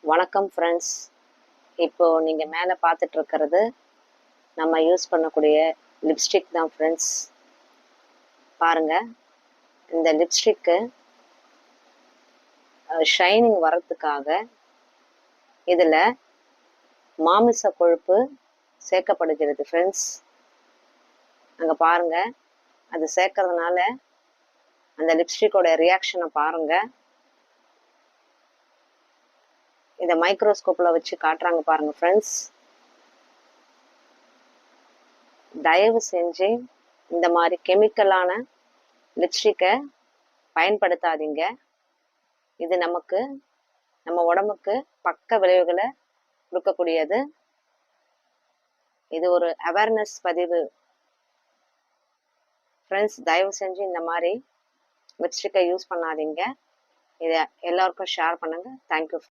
வணக்கம் ஃப்ரெண்ட்ஸ். இப்போ நீங்கள் மேலே பார்த்துட்டு இருக்கிறது நம்ம யூஸ் பண்ணக்கூடிய லிப்ஸ்டிக் தான் ஃப்ரெண்ட்ஸ். பாருங்கள், இந்த லிப்ஸ்டிக்கு ஷைனிங் வரத்துக்காக இதில் மாமிச கொழுப்பு சேர்க்கப்படுகிறது ஃப்ரெண்ட்ஸ். அங்கே பாருங்கள், அது சேர்க்கறதுனால அந்த லிப்ஸ்டிக்கோட ரியாக்ஷனை பாருங்கள். இதை மைக்ரோஸ்கோப்பில் வச்சு காட்டுறாங்க பாருங்கள் ஃப்ரெண்ட்ஸ். தயவு செஞ்சு இந்த மாதிரி கெமிக்கலான லிப்ஸ்டிக்கை பயன்படுத்தாதீங்க. இது நம்ம உடம்புக்கு பக்க விளைவுகளை கொடுக்கக்கூடியது. இது ஒரு அவேர்னஸ் பதிவு ஃப்ரெண்ட்ஸ். தயவு செஞ்சு இந்த மாதிரி லிப்ஸ்டிக்கை யூஸ் பண்ணாதீங்க. இதை எல்லாருக்கும் ஷேர் பண்ணுங்கள். தேங்க்யூ.